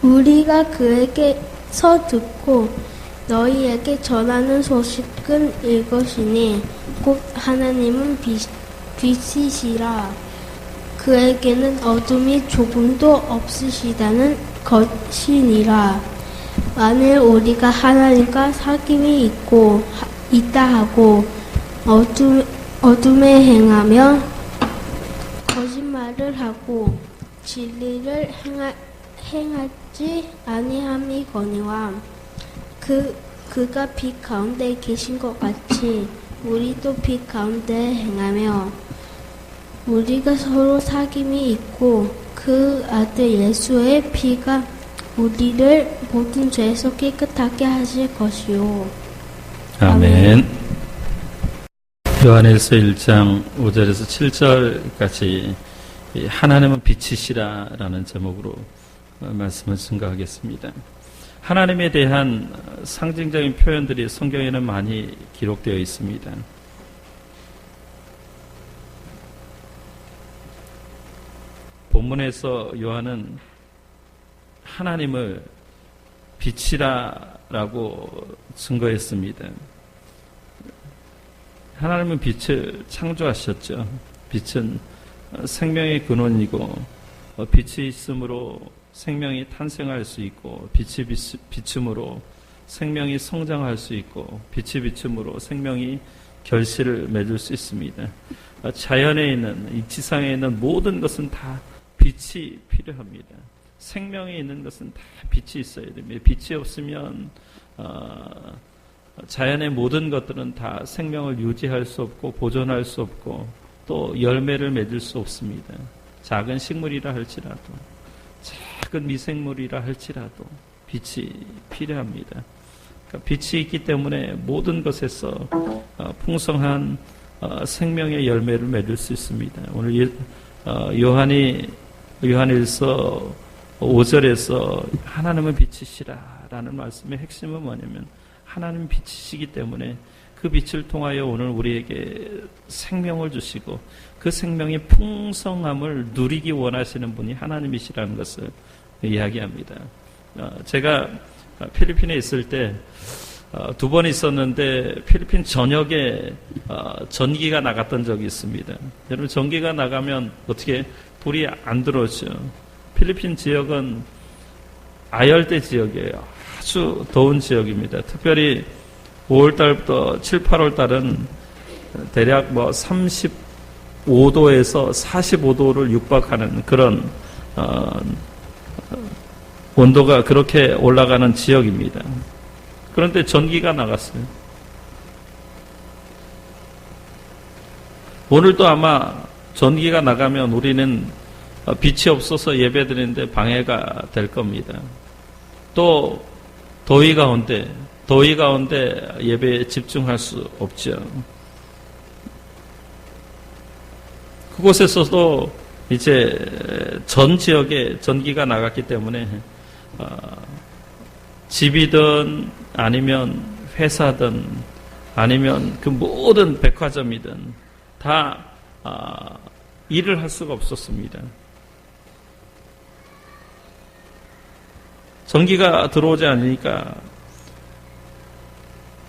우리가 그에게서 듣고 너희에게 전하는 소식은 이것이니 곧 하나님은 빛이시라. 그에게는 어둠이 조금도 없으시다는 것이니라. 만일 우리가 하나님과 사귐이 있다 하고 어둠에 행하며 거짓말을 하고 진리를 행하지 아니함이거니와 그가 빛 가운데 계신 것 같이 우리도 빛 가운데 행하며 우리가 서로 사귐이 있고 그 아들 예수의 피가 우리를 모든 죄에서 깨끗하게 하실 것이요. 아멘. 요한일서 1장 5절에서 7절까지 하나님은 빛이시라 라는 제목으로 말씀을 증거하겠습니다. 하나님에 대한 상징적인 표현들이 성경에는 많이 기록되어 있습니다. 본문에서 요한은 하나님을 빛이라고 증거했습니다. 하나님은 빛을 창조하셨죠. 빛은 생명의 근원이고 빛이 있으므로 생명이 탄생할 수 있고 빛이 비춤으로 생명이 성장할 수 있고 빛이 비춤으로 생명이 결실을 맺을 수 있습니다. 자연에 있는 이 지상에 있는 모든 것은 다 빛이 필요합니다. 생명에 있는 것은 다 빛이 있어야 됩니다. 빛이 없으면 자연의 모든 것들은 다 생명을 유지할 수 없고 보존할 수 없고 또 열매를 맺을 수 없습니다. 작은 식물이라 할지라도 작은 미생물이라 할지라도 빛이 필요합니다. 그러니까 빛이 있기 때문에 모든 것에서 풍성한 생명의 열매를 맺을 수 있습니다. 오늘 요한일서 5절에서 하나님은 빛이시라 라는 말씀의 핵심은 뭐냐면 하나님은 빛이시기 때문에 그 빛을 통하여 오늘 우리에게 생명을 주시고 그 생명의 풍성함을 누리기 원하시는 분이 하나님이시라는 것을 이야기합니다. 제가 필리핀에 있을 때 2번 있었는데 필리핀 전역에 전기가 나갔던 적이 있습니다. 여러분 전기가 나가면 어떻게 불이 안 들어오죠. 필리핀 지역은 아열대 지역이에요. 아주 더운 지역입니다. 특별히 5월달부터 7, 8월달은 대략 35도에서 45도를 육박하는 그런 온도가 그렇게 올라가는 지역입니다. 그런데 전기가 나갔어요. 오늘도 아마 전기가 나가면 우리는 빛이 없어서 예배드리는데 방해가 될 겁니다. 또 더위 가운데 예배에 집중할 수 없죠. 그곳에서도 이제 전 지역에 전기가 나갔기 때문에 집이든 아니면 회사든 아니면 그 모든 백화점이든 다 일을 할 수가 없었습니다. 전기가 들어오지 않으니까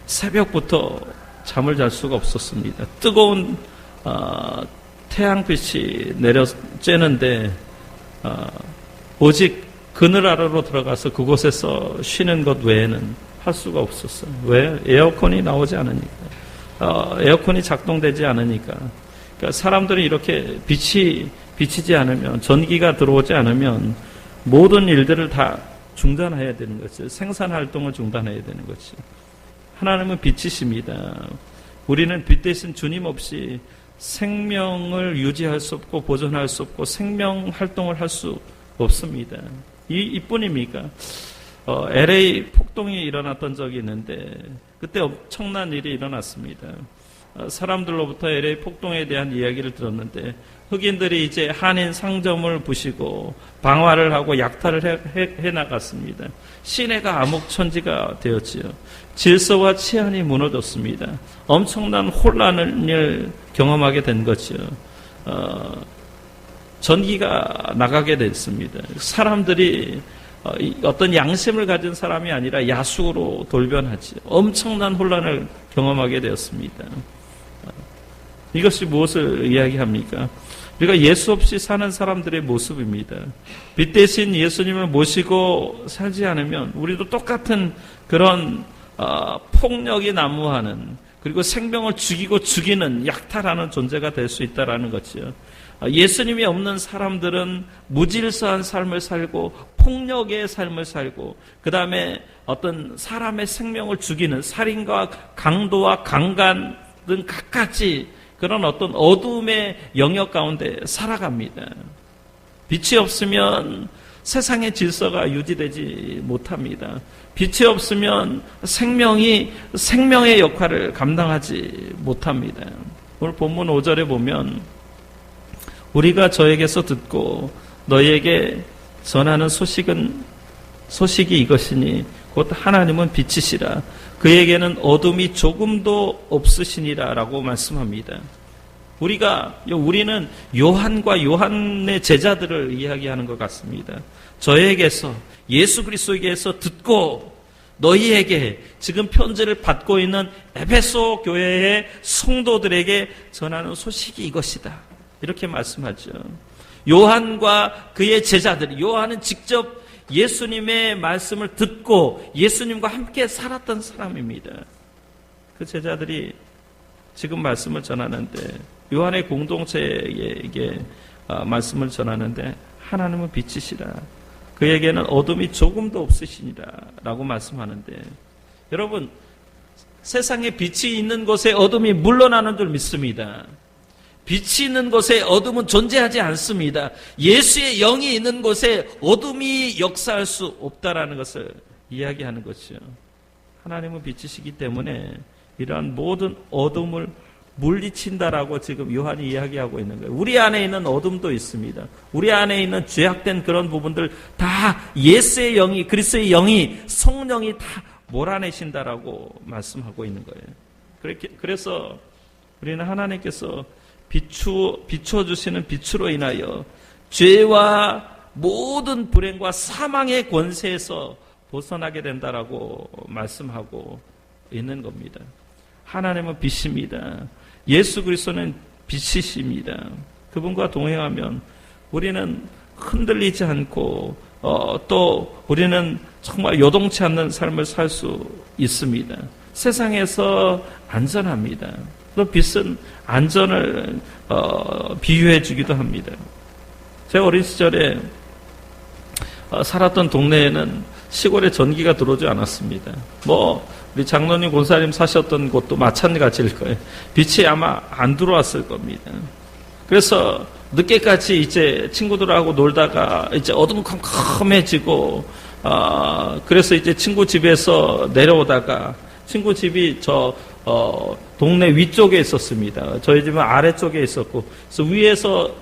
새벽부터 잠을 잘 수가 없었습니다. 뜨거운 태양빛이 내려 쬐는데 오직 그늘 아래로 들어가서 그곳에서 쉬는 것 외에는 할 수가 없었어요. 왜? 에어컨이 나오지 않으니까. 에어컨이 작동되지 않으니까. 그러니까 사람들이 이렇게 빛이 비치지 않으면, 전기가 들어오지 않으면 모든 일들을 다 중단해야 되는 거죠. 생산활동을 중단해야 되는 거죠. 하나님은 빛이십니다. 우리는 빛 대신 주님 없이 생명을 유지할 수 없고 보존할 수 없고 생명활동을 할 수 없습니다. 이뿐입니까? LA 폭동이 일어났던 적이 있는데 그때 엄청난 일이 일어났습니다. 사람들로부터 LA 폭동에 대한 이야기를 들었는데 흑인들이 이제 한인 상점을 부시고 방화를 하고 약탈을 해나갔습니다. 시내가 암흑천지가 되었지요. 질서와 치안이 무너졌습니다. 엄청난 혼란을 경험하게 된 거죠. 전기가 나가게 됐습니다. 사람들이 어떤 양심을 가진 사람이 아니라 야수로 돌변하지. 엄청난 혼란을 경험하게 되었습니다. 이것이 무엇을 이야기합니까? 우리가 예수 없이 사는 사람들의 모습입니다. 빛 대신 예수님을 모시고 살지 않으면 우리도 똑같은 그런 폭력이 난무하는, 그리고 생명을 죽이고 죽이는 약탈하는 존재가 될 수 있다는 거죠. 예수님이 없는 사람들은 무질서한 삶을 살고 폭력의 삶을 살고, 그 다음에 어떤 사람의 생명을 죽이는 살인과 강도와 강간 등 갖가지 그런 어떤 어둠의 영역 가운데 살아갑니다. 빛이 없으면 세상의 질서가 유지되지 못합니다. 빛이 없으면 생명의 역할을 감당하지 못합니다. 오늘 본문 5절에 보면 우리가 저에게서 듣고 너희에게 전하는 소식이 이것이니 곧 하나님은 빛이시라. 그에게는 어둠이 조금도 없으시니라 라고 말씀합니다. 우리는 요한과 요한의 제자들을 이야기하는 것 같습니다. 저에게서, 예수 그리스도에게서 듣고 너희에게, 지금 편지를 받고 있는 에베소 교회의 성도들에게 전하는 소식이 이것이다, 이렇게 말씀하죠. 요한과 그의 제자들, 요한은 직접 예수님의 말씀을 듣고 예수님과 함께 살았던 사람입니다. 그 제자들이 지금 말씀을 전하는데, 요한의 공동체에게 말씀을 전하는데, 하나님은 빛이시라. 그에게는 어둠이 조금도 없으시니라 라고 말씀하는데, 여러분, 세상에 빛이 있는 곳에 어둠이 물러나는 줄 믿습니다. 빛이 있는 곳에 어둠은 존재하지 않습니다. 예수의 영이 있는 곳에 어둠이 역사할 수 없다라는 것을 이야기하는 것이죠. 하나님은 빛이시기 때문에 이러한 모든 어둠을 물리친다라고 지금 요한이 이야기하고 있는 거예요. 우리 안에 있는 어둠도 있습니다. 우리 안에 있는 죄악된 그런 부분들 다 예수의 영이, 그리스도의 영이, 성령이 다 몰아내신다라고 말씀하고 있는 거예요. 그래서 우리는 하나님께서 비춰주시는 빛으로 인하여 죄와 모든 불행과 사망의 권세에서 벗어나게 된다라고 말씀하고 있는 겁니다. 하나님은 빛입니다. 예수 그리스도는 빛이십니다. 그분과 동행하면 우리는 흔들리지 않고 또 우리는 정말 요동치 않는 삶을 살 수 있습니다. 세상에서 안전합니다. 또 빛은 안전을 비유해 주기도 합니다. 제가 어린 시절에 살았던 동네에는 시골에 전기가 들어오지 않았습니다. 우리 장로님, 권사님 사셨던 곳도 마찬가지일 거예요. 빛이 아마 안 들어왔을 겁니다. 그래서 늦게까지 이제 친구들하고 놀다가 이제 어둠컴컴해지고, 그래서 이제 친구 집에서 내려오다가, 친구 집이 동네 위쪽에 있었습니다. 저희 집은 아래쪽에 있었고, 그래서 위에서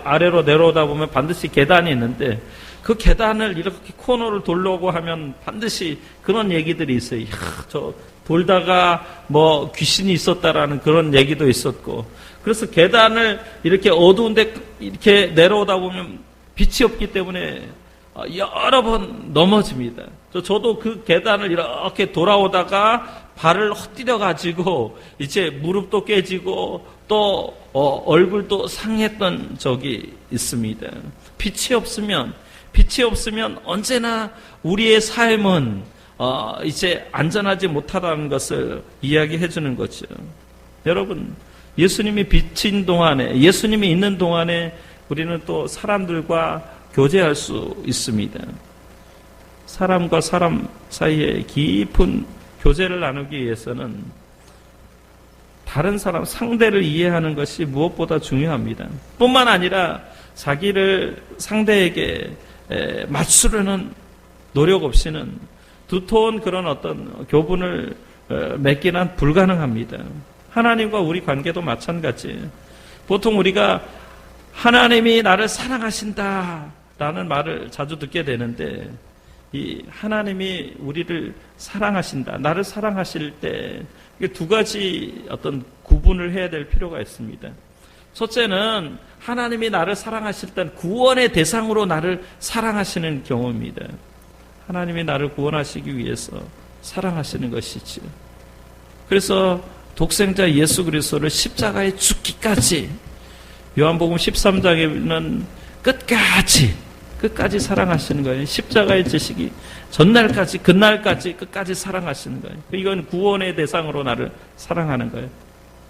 아래로 내려오다 보면 반드시 계단이 있는데, 그 계단을 이렇게 코너를 돌려고 하면 반드시 그런 얘기들이 있어요. 저 돌다가 귀신이 있었다라는 그런 얘기도 있었고, 그래서 계단을 이렇게 어두운데 이렇게 내려오다 보면 빛이 없기 때문에 여러 번 넘어집니다. 저도 그 계단을 이렇게 돌아오다가 발을 헛디뎌 가지고 이제 무릎도 깨지고 또 얼굴도 상했던 적이 있습니다. 빛이 없으면 언제나 우리의 삶은 이제 안전하지 못하다는 것을 이야기해 주는 거죠. 여러분, 예수님이 비친 동안에, 예수님이 있는 동안에 우리는 또 사람들과 교제할 수 있습니다. 사람과 사람 사이에 깊은 교제를 나누기 위해서는 다른 사람, 상대를 이해하는 것이 무엇보다 중요합니다. 뿐만 아니라 자기를 상대에게 맞추려는 노력 없이는 두터운 그런 어떤 교분을 맺기는 불가능합니다. 하나님과 우리 관계도 마찬가지예요. 보통 우리가 하나님이 나를 사랑하신다 라는 말을 자주 듣게 되는데, 이 하나님이 우리를 사랑하신다, 나를 사랑하실 때 두 가지 어떤 구분을 해야 될 필요가 있습니다. 첫째는 하나님이 나를 사랑하실 땐 구원의 대상으로 나를 사랑하시는 경우입니다. 하나님이 나를 구원하시기 위해서 사랑하시는 것이지요. 그래서 독생자 예수 그리스도를 십자가에 죽기까지, 요한복음 13장에는 끝까지 사랑하시는 거예요. 십자가의 지식이 전날까지, 그날까지 끝까지 사랑하시는 거예요. 이건 구원의 대상으로 나를 사랑하는 거예요.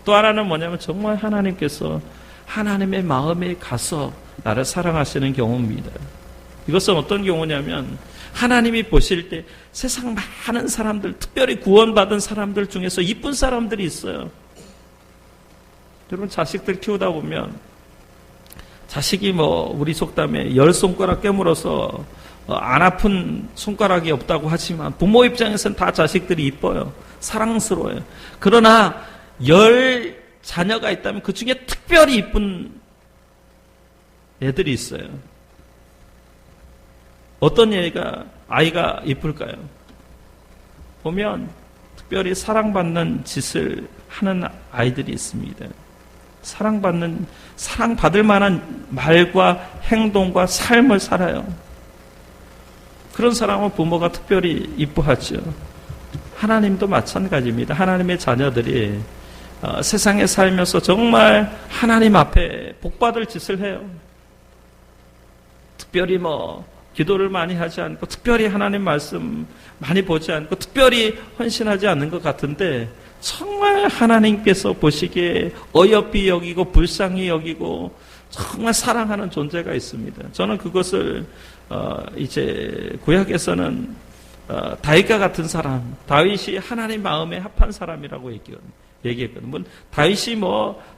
또 하나는 뭐냐면 정말 하나님께서 하나님의 마음에 가서 나를 사랑하시는 경우입니다. 이것은 어떤 경우냐면 하나님이 보실 때 세상 많은 사람들, 특별히 구원받은 사람들 중에서 이쁜 사람들이 있어요. 여러분, 자식들 키우다 보면 자식이 우리 속담에 10손가락 깨물어서 안 아픈 손가락이 없다고 하지만 부모 입장에서는 다 자식들이 이뻐요. 사랑스러워요. 그러나 10 자녀가 있다면 그 중에 특별히 이쁜 애들이 있어요. 어떤 아이가 이쁠까요? 보면 특별히 사랑받는 짓을 하는 아이들이 있습니다. 사랑받을 만한 말과 행동과 삶을 살아요. 그런 사람은 부모가 특별히 이뻐하죠. 하나님도 마찬가지입니다. 하나님의 자녀들이 세상에 살면서 정말 하나님 앞에 복받을 짓을 해요. 특별히 기도를 많이 하지 않고, 특별히 하나님 말씀 많이 보지 않고, 특별히 헌신하지 않는 것 같은데 정말 하나님께서 보시기에 어여삐 여기고 불쌍히 여기고 정말 사랑하는 존재가 있습니다. 저는 그것을 이제 구약에서는 다윗과 같은 사람, 다윗이 하나님 마음에 합한 사람이라고 얘기했거든요. 다윗이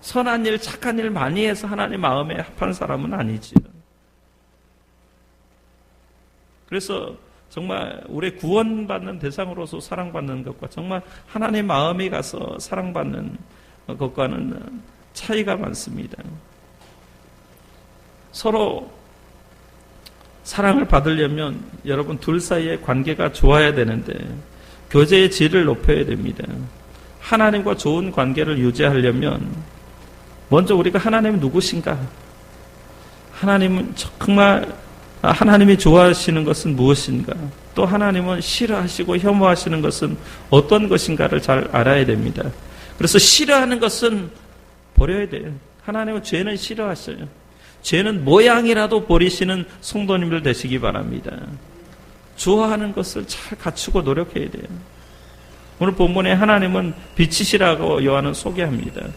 선한 일, 착한 일 많이 해서 하나님 마음에 합한 사람은 아니지요. 그래서 정말 우리 구원받는 대상으로서 사랑받는 것과 정말 하나님 마음이 가서 사랑받는 것과는 차이가 많습니다. 서로 사랑을 받으려면 여러분 둘 사이의 관계가 좋아야 되는데 교제의 질을 높여야 됩니다. 하나님과 좋은 관계를 유지하려면 먼저 우리가 하나님이 누구신가? 하나님은 정말 하나님이 좋아하시는 것은 무엇인가? 또 하나님은 싫어하시고 혐오하시는 것은 어떤 것인가를 잘 알아야 됩니다. 그래서 싫어하는 것은 버려야 돼요. 하나님은 죄는 싫어하셔요. 죄는 모양이라도 버리시는 성도님들 되시기 바랍니다. 좋아하는 것을 잘 갖추고 노력해야 돼요. 오늘 본문에 하나님은 빛이시라고 요한은 소개합니다.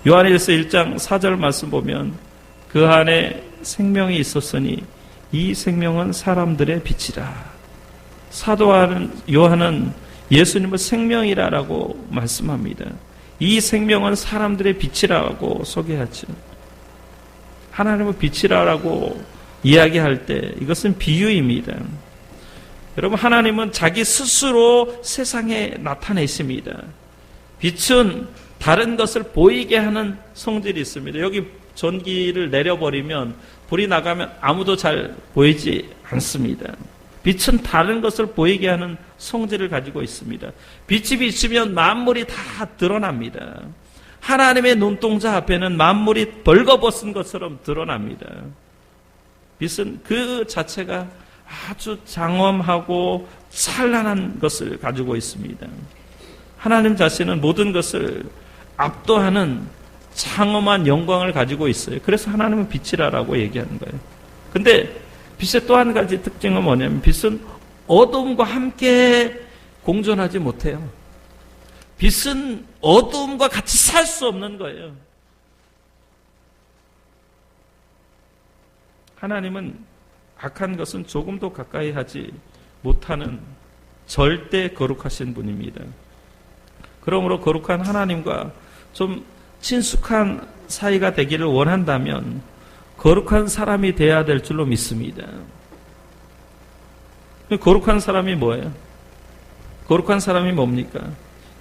요한일서 1장 4절 말씀 보면 그 안에 생명이 있었으니 이 생명은 사람들의 빛이라. 사도 요한은 예수님을 생명이라고 말씀합니다. 이 생명은 사람들의 빛이라고 소개하죠. 하나님은 빛이라고 이야기할 때 이것은 비유입니다. 여러분, 하나님은 자기 스스로 세상에 나타내십니다. 빛은 다른 것을 보이게 하는 성질이 있습니다. 여기 전기를 내려버리면 불이 나가면 아무도 잘 보이지 않습니다. 빛은 다른 것을 보이게 하는 성질을 가지고 있습니다. 빛이 비추면 만물이 다 드러납니다. 하나님의 눈동자 앞에는 만물이 벌거벗은 것처럼 드러납니다. 빛은 그 자체가 아주 장엄하고 찬란한 것을 가지고 있습니다. 하나님 자신은 모든 것을 압도하는 장엄한 영광을 가지고 있어요. 그래서 하나님은 빛이라고 얘기하는 거예요. 근데 빛의 또 한 가지 특징은 뭐냐면 빛은 어둠과 함께 공존하지 못해요. 빛은 어둠과 같이 살 수 없는 거예요. 하나님은 악한 것은 조금도 가까이 하지 못하는 절대 거룩하신 분입니다. 그러므로 거룩한 하나님과 좀 친숙한 사이가 되기를 원한다면 거룩한 사람이 돼야 될 줄로 믿습니다. 거룩한 사람이 뭐예요? 거룩한 사람이 뭡니까?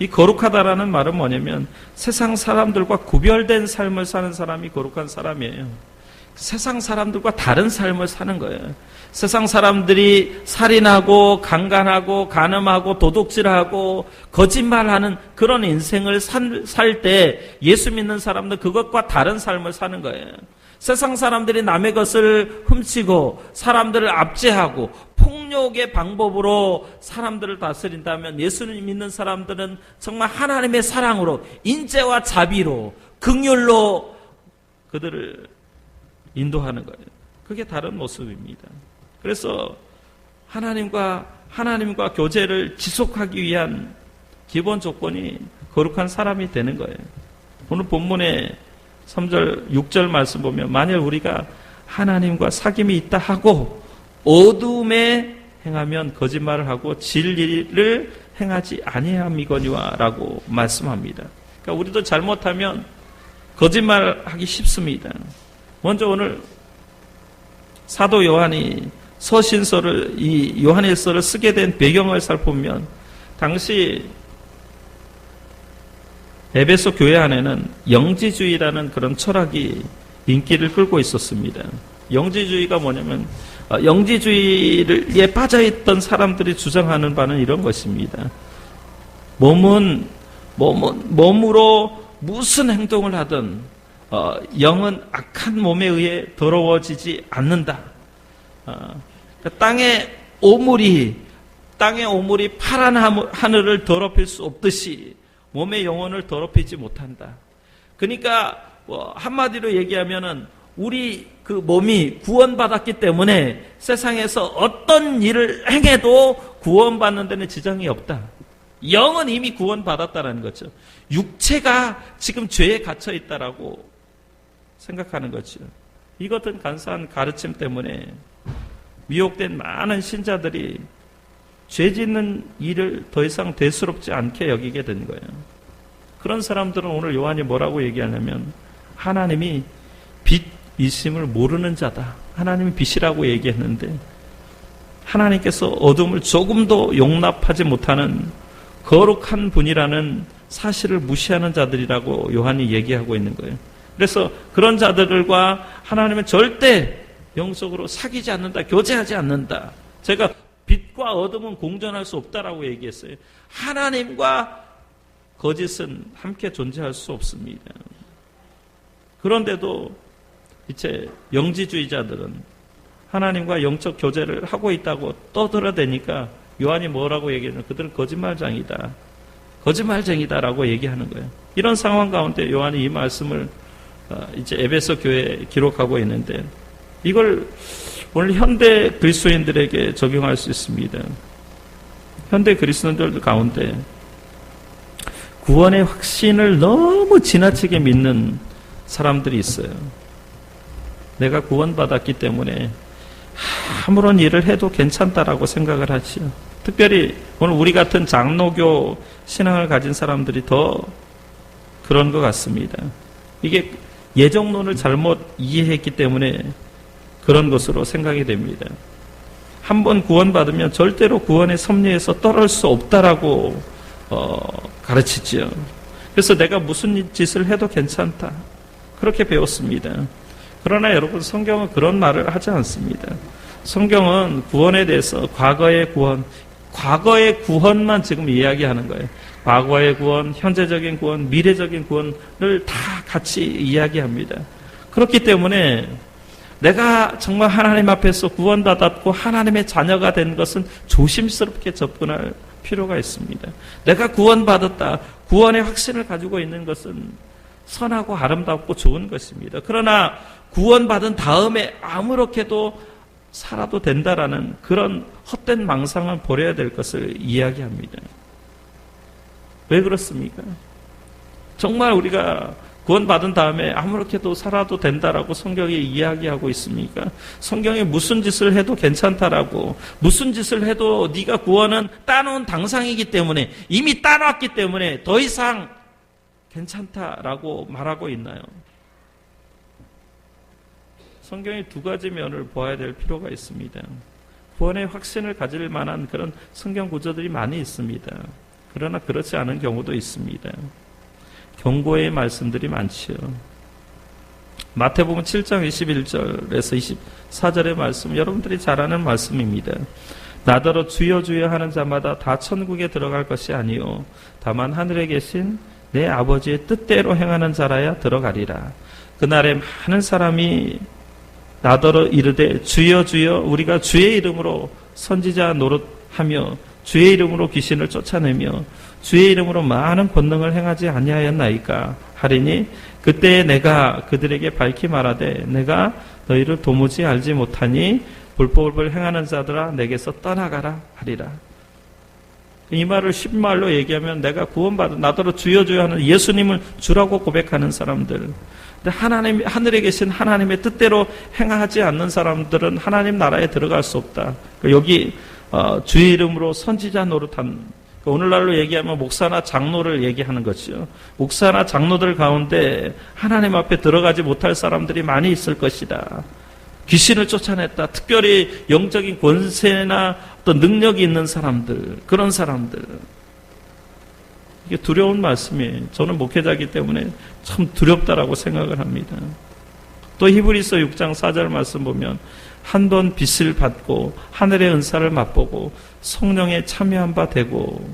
이 거룩하다라는 말은 뭐냐면 세상 사람들과 구별된 삶을 사는 사람이 거룩한 사람이에요. 세상 사람들과 다른 삶을 사는 거예요. 세상 사람들이 살인하고 강간하고 간음하고 도둑질하고 거짓말하는 그런 인생을 살 때 예수 믿는 사람들 그것과 다른 삶을 사는 거예요. 세상 사람들이 남의 것을 훔치고 사람들을 압제하고 폭력의 방법으로 사람들을 다스린다면 예수님 믿는 사람들은 정말 하나님의 사랑으로 인재와 자비로 긍휼로 그들을 인도하는 거예요. 그게 다른 모습입니다. 그래서 하나님과 교제를 지속하기 위한 기본 조건이 거룩한 사람이 되는 거예요. 오늘 본문의 3절, 6절 말씀 보면 만일 우리가 하나님과 사귐이 있다 하고 어둠에 행하면 거짓말을 하고 진리를 행하지 아니함이거니와 라고 말씀합니다. 그러니까 우리도 잘못하면 거짓말하기 쉽습니다. 먼저 오늘 사도 요한이 서신서를 이 요한일서를 쓰게 된 배경을 살펴보면 당시 에베소 교회 안에는 영지주의라는 그런 철학이 인기를 끌고 있었습니다. 영지주의가 뭐냐면 영지주의에 빠져있던 사람들이 주장하는 바는 이런 것입니다. 몸으로 무슨 행동을 하든 영은 악한 몸에 의해 더러워지지 않는다. 땅의 오물이 파란 하늘을 더럽힐 수 없듯이 몸의 영혼을 더럽히지 못한다. 그러니까 한마디로 얘기하면은 우리 그 몸이 구원받았기 때문에 세상에서 어떤 일을 행해도 구원받는 데는 지장이 없다. 영은 이미 구원받았다는 거죠. 육체가 지금 죄에 갇혀 있다라고 생각하는 거죠. 이것은 간사한 가르침 때문에 미혹된 많은 신자들이 죄 짓는 일을 더 이상 대수롭지 않게 여기게 된 거예요. 그런 사람들은 오늘 요한이 뭐라고 얘기하냐면 하나님이 빛이심을 모르는 자다. 하나님이 빛이라고 얘기했는데 하나님께서 어둠을 조금도 용납하지 못하는 거룩한 분이라는 사실을 무시하는 자들이라고 요한이 얘기하고 있는 거예요. 그래서 그런 자들과 하나님은 절대 영적으로 사귀지 않는다, 교제하지 않는다. 제가 빛과 어둠은 공존할 수 없다라고 얘기했어요. 하나님과 거짓은 함께 존재할 수 없습니다. 그런데도 이제 영지주의자들은 하나님과 영적 교제를 하고 있다고 떠들어대니까 요한이 뭐라고 얘기하냐면 그들은 거짓말쟁이다라고 얘기하는 거예요. 이런 상황 가운데 요한이 이 말씀을 이제 에베소 교회에 기록하고 있는데 이걸 오늘 현대 그리스도인들에게 적용할 수 있습니다. 현대 그리스도인들 가운데 구원의 확신을 너무 지나치게 믿는 사람들이 있어요. 내가 구원받았기 때문에 아무런 일을 해도 괜찮다라고 생각을 하지요. 특별히 오늘 우리 같은 장로교 신앙을 가진 사람들이 더 그런 것 같습니다. 이게 예정론을 잘못 이해했기 때문에 그런 것으로 생각이 됩니다. 한번 구원받으면 절대로 구원의 섭리에서 떨어질 수 없다라고 가르치지요. 그래서 내가 무슨 짓을 해도 괜찮다. 그렇게 배웠습니다. 그러나 여러분 성경은 그런 말을 하지 않습니다. 성경은 구원에 대해서 과거의 구원만 지금 이야기하는 거예요. 과거의 구원, 현재적인 구원, 미래적인 구원을 다 같이 이야기합니다. 그렇기 때문에 내가 정말 하나님 앞에서 구원받았고 하나님의 자녀가 된 것은 조심스럽게 접근할 필요가 있습니다. 내가 구원받았다. 구원의 확신을 가지고 있는 것은 선하고 아름답고 좋은 것입니다. 그러나 구원받은 다음에 아무렇게도 살아도 된다라는 그런 헛된 망상을 버려야 될 것을 이야기합니다. 왜 그렇습니까? 정말 우리가 구원받은 다음에 아무렇게도 살아도 된다라고 성경이 이야기하고 있습니까? 성경에 무슨 짓을 해도 괜찮다라고, 무슨 짓을 해도 네가 구원은 따놓은 당상이기 때문에, 이미 따놨기 때문에 더 이상 괜찮다라고 말하고 있나요? 성경의 두 가지 면을 보아야 될 필요가 있습니다. 구원의 확신을 가질 만한 그런 성경 구절들이 많이 있습니다. 그러나 그렇지 않은 경우도 있습니다. 경고의 말씀들이 많지요. 마태복음 7장 21절에서 24절의 말씀, 여러분들이 잘 아는 말씀입니다. 나더러 주여 주여 하는 자마다 다 천국에 들어갈 것이 아니요 다만 하늘에 계신 내 아버지의 뜻대로 행하는 자라야 들어가리라. 그날에 많은 사람이 나더러 이르되 주여 주여 우리가 주의 이름으로 선지자 노릇하며 주의 이름으로 귀신을 쫓아내며 주의 이름으로 많은 권능을 행하지 아니하였나이까 하리니 그때에 내가 그들에게 밝히 말하되 내가 너희를 도무지 알지 못하니 불법을 행하는 자들아 내게서 떠나가라 하리라. 이 말을 쉽말로 얘기하면 내가 구원받은 나더러 주여 주여 하는 예수님을 주라고 고백하는 사람들, 하나님, 하늘에 계신 하나님의 뜻대로 행하지 않는 사람들은 하나님 나라에 들어갈 수 없다. 여기 주의 이름으로 선지자 노릇한, 오늘날로 얘기하면 목사나 장로를 얘기하는 것이죠. 목사나 장로들 가운데 하나님 앞에 들어가지 못할 사람들이 많이 있을 것이다. 귀신을 쫓아냈다. 특별히 영적인 권세나 어떤 능력이 있는 사람들, 그런 사람들. 이게 두려운 말씀이에요. 저는 목회자이기 때문에 참 두렵다라고 생각을 합니다. 또 히브리서 6장 4절 말씀 보면 한 번 빚을 받고 하늘의 은사를 맛보고 성령에 참여한 바 되고,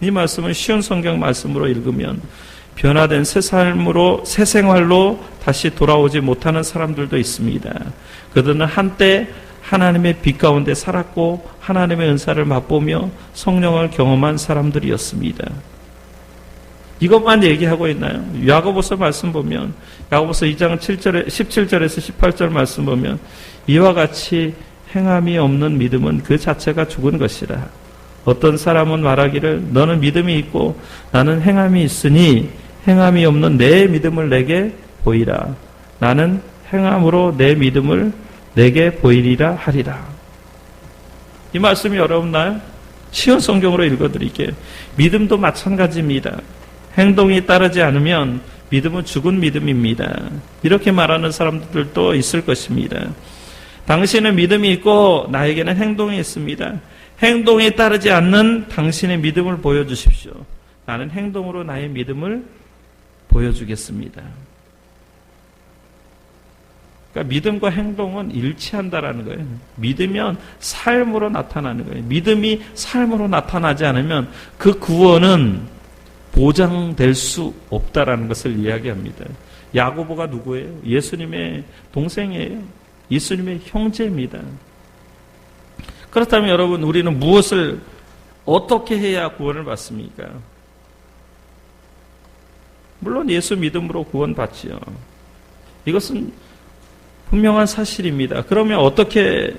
이 말씀은 쉬운 성경 말씀으로 읽으면 변화된 새 삶으로, 새 생활로 다시 돌아오지 못하는 사람들도 있습니다. 그들은 한때 하나님의 빛 가운데 살았고 하나님의 은사를 맛보며 성령을 경험한 사람들이었습니다. 이것만 얘기하고 있나요? 야고보서 말씀 보면, 야고보서 2장 17절에서 18절 말씀 보면 이와 같이 행함이 없는 믿음은 그 자체가 죽은 것이라. 어떤 사람은 말하기를 너는 믿음이 있고 나는 행함이 있으니 행함이 없는 내 믿음을 내게 보이라. 나는 행함으로 내 믿음을 내게 보이리라 하리라. 이 말씀이 어렵나요? 쉬운 성경으로 읽어드릴게요. 믿음도 마찬가지입니다. 행동이 따르지 않으면 믿음은 죽은 믿음입니다. 이렇게 말하는 사람들도 있을 것입니다. 당신은 믿음이 있고 나에게는 행동이 있습니다. 행동에 따르지 않는 당신의 믿음을 보여주십시오. 나는 행동으로 나의 믿음을 보여주겠습니다. 그러니까 믿음과 행동은 일치한다라는 거예요. 믿으면 삶으로 나타나는 거예요. 믿음이 삶으로 나타나지 않으면 그 구원은 보장될 수 없다라는 것을 이야기합니다. 야고보가 누구예요? 예수님의 동생이에요. 예수님의 형제입니다. 그렇다면 여러분, 우리는 무엇을 어떻게 해야 구원을 받습니까? 물론 예수 믿음으로 구원받지요. 이것은 분명한 사실입니다. 그러면 어떻게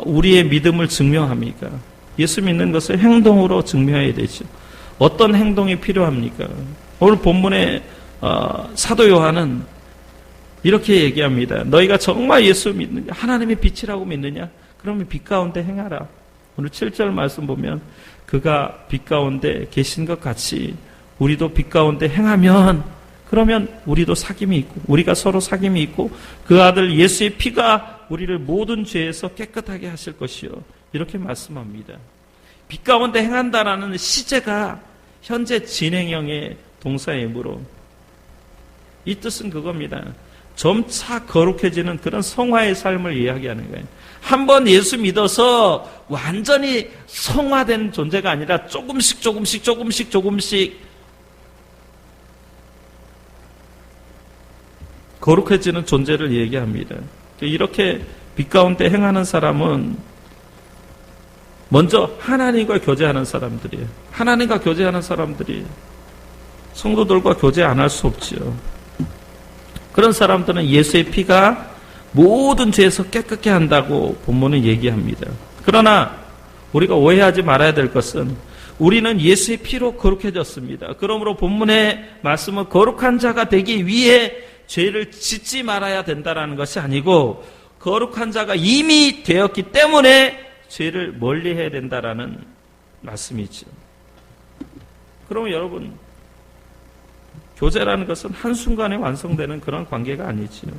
우리의 믿음을 증명합니까? 예수 믿는 것을 행동으로 증명해야 되죠. 어떤 행동이 필요합니까? 오늘 본문의 사도 요한은 이렇게 얘기합니다. 너희가 정말 예수 믿느냐? 하나님의 빛이라고 믿느냐? 그러면 빛 가운데 행하라. 오늘 7절 말씀 보면 그가 빛 가운데 계신 것 같이 우리도 빛 가운데 행하면, 그러면 우리도 사귐이 있고 우리가 서로 사귐이 있고 그 아들 예수의 피가 우리를 모든 죄에서 깨끗하게 하실 것이요. 이렇게 말씀합니다. 빛 가운데 행한다라는 시제가 현재 진행형의 동사이므로 이 뜻은 그겁니다. 점차 거룩해지는 그런 성화의 삶을 이야기하는 거예요. 한번 예수 믿어서 완전히 성화된 존재가 아니라 조금씩 거룩해지는 존재를 얘기합니다. 이렇게 빛 가운데 행하는 사람은 먼저 하나님과 교제하는 사람들이에요. 하나님과 교제하는 사람들이 성도들과 교제 안 할 수 없지요. 그런 사람들은 예수의 피가 모든 죄에서 깨끗게 한다고 본문은 얘기합니다. 그러나 우리가 오해하지 말아야 될 것은 우리는 예수의 피로 거룩해졌습니다. 그러므로 본문의 말씀은 거룩한 자가 되기 위해 죄를 짓지 말아야 된다는 것이 아니고 거룩한 자가 이미 되었기 때문에 죄를 멀리해야 된다라는 말씀이죠. 그러면 여러분, 교제라는 것은 한순간에 완성되는 그런 관계가 아니지요.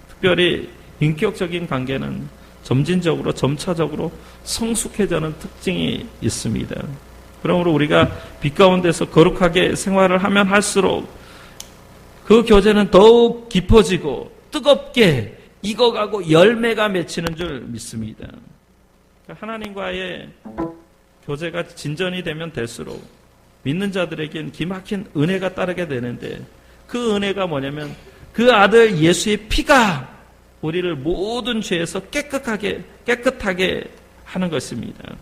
특별히 인격적인 관계는 점진적으로 점차적으로 성숙해지는 특징이 있습니다. 그러므로 우리가 빛 가운데서 거룩하게 생활을 하면 할수록 그 교제는 더욱 깊어지고 뜨겁게 익어가고 열매가 맺히는 줄 믿습니다. 하나님과의 교제가 진전이 되면 될수록 믿는 자들에겐 기막힌 은혜가 따르게 되는데, 그 은혜가 뭐냐면 그 아들 예수의 피가 우리를 모든 죄에서 깨끗하게 하는 것입니다.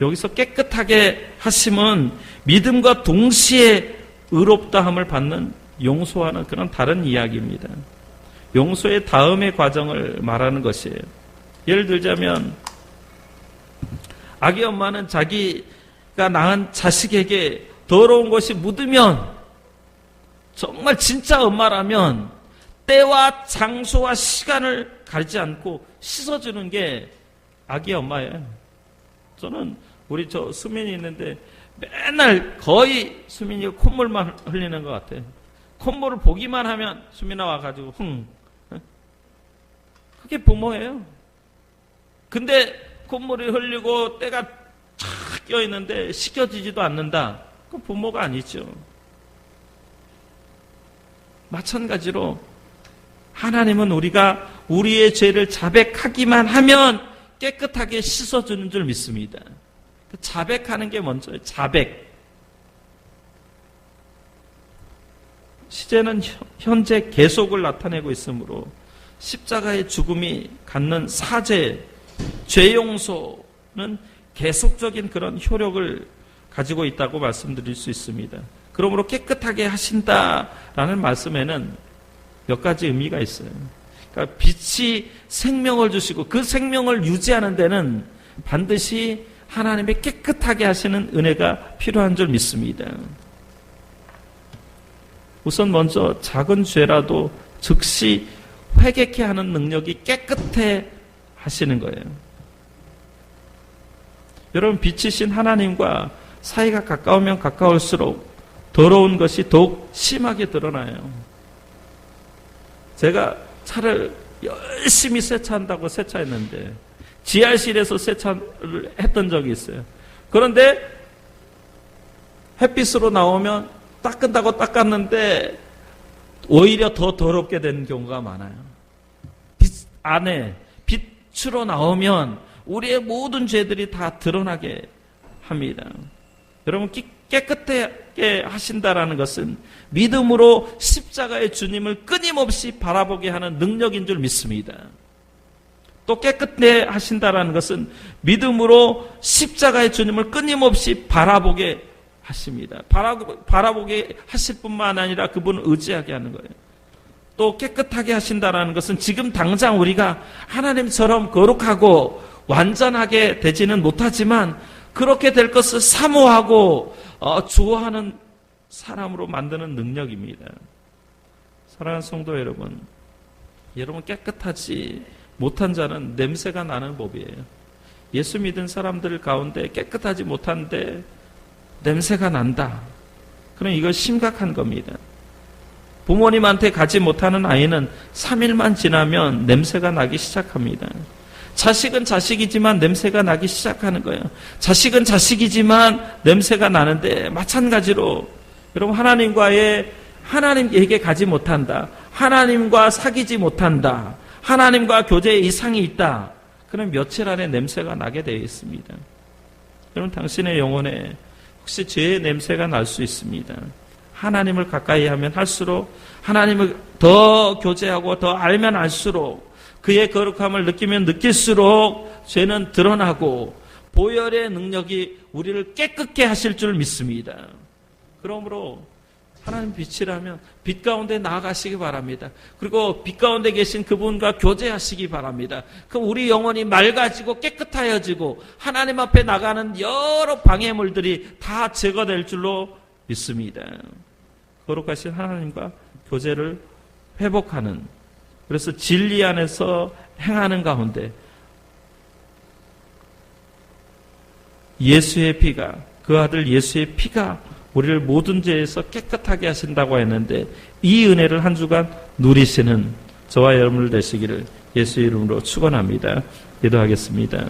여기서 깨끗하게 하심은 믿음과 동시에 의롭다함을 받는, 용서하는 그런 다른 이야기입니다. 용서의 다음의 과정을 말하는 것이에요. 예를 들자면 아기 엄마는 자기가 낳은 자식에게 더러운 것이 묻으면, 정말 진짜 엄마라면 때와 장소와 시간을 가리지 않고 씻어주는 게 아기 엄마예요. 저는 우리 수민이 있는데 맨날 거의 수민이가 콧물만 흘리는 것 같아요. 콧물을 보기만 하면 수민아 와가지고 그게 부모예요. 근데 콧물이 흘리고 때가 쫙 껴있는데 씻겨지지도 않는다. 그 부모가 아니죠. 마찬가지로 하나님은 우리가 우리의 죄를 자백하기만 하면 깨끗하게 씻어주는 줄 믿습니다. 자백하는 게 먼저예요. 자백. 시제는 현재 계속을 나타내고 있으므로 십자가의 죽음이 갖는 사죄, 죄 용서는 계속적인 그런 효력을 가지고 있다고 말씀드릴 수 있습니다. 그러므로 깨끗하게 하신다라는 말씀에는 몇 가지 의미가 있어요. 그러니까 빛이 생명을 주시고 그 생명을 유지하는 데는 반드시 하나님의 깨끗하게 하시는 은혜가 필요한 줄 믿습니다. 우선 먼저 작은 죄라도 즉시 회개케 하는 능력이 깨끗해 하시는 거예요. 여러분, 빛이신 하나님과 사이가 가까우면 가까울수록 더러운 것이 더욱 심하게 드러나요. 제가 차를 열심히 세차한다고 세차했는데 지하실에서 세차를 했던 적이 있어요. 그런데 햇빛으로 나오면 닦는다고 닦았는데 오히려 더 더럽게 되는 경우가 많아요. 빛 안에 빛으로 나오면 우리의 모든 죄들이 다 드러나게 합니다. 여러분, 깨끗하게 하신다라는 것은 믿음으로 십자가의 주님을 끊임없이 바라보게 하는 능력인 줄 믿습니다. 또 깨끗해 하신다라는 것은 믿음으로 십자가의 주님을 끊임없이 바라보게 하십니다. 바라보게 하실 뿐만 아니라 그분을 의지하게 하는 거예요. 또 깨끗하게 하신다라는 것은 지금 당장 우리가 하나님처럼 거룩하고 완전하게 되지는 못하지만 그렇게 될 것을 사모하고 좋아하는 사람으로 만드는 능력입니다. 사랑하는 성도 여러분, 여러분 깨끗하지 못한 자는 냄새가 나는 법이에요. 예수 믿은 사람들 가운데 깨끗하지 못한데 냄새가 난다. 그럼 이거 심각한 겁니다. 부모님한테 가지 못하는 아이는 3일만 지나면 냄새가 나기 시작합니다. 자식은 자식이지만 냄새가 나기 시작하는 거예요. 자식은 자식이지만 냄새가 나는데 마찬가지로 여러분 하나님에게 가지 못한다. 하나님과 사귀지 못한다. 하나님과 교제에 이상이 있다. 그럼 며칠 안에 냄새가 나게 되어 있습니다. 여러분, 당신의 영혼에 혹시 죄의 냄새가 날 수 있습니다. 하나님을 가까이 하면 할수록, 하나님을 더 교제하고 더 알면 알수록, 그의 거룩함을 느끼면 느낄수록 죄는 드러나고 보혈의 능력이 우리를 깨끗게 하실 줄 믿습니다. 그러므로 하나님 빛이라면 빛 가운데 나아가시기 바랍니다. 그리고 빛 가운데 계신 그분과 교제하시기 바랍니다. 그럼 우리 영혼이 맑아지고 깨끗하여지고 하나님 앞에 나가는 여러 방해물들이 다 제거될 줄로 믿습니다. 거룩하신 하나님과 교제를 회복하는, 그래서 진리 안에서 행하는 가운데 예수의 피가, 그 아들 예수의 피가 우리를 모든 죄에서 깨끗하게 하신다고 했는데 이 은혜를 한 주간 누리시는 저와 여러분들 되시기를 예수의 이름으로 축원합니다. 기도하겠습니다.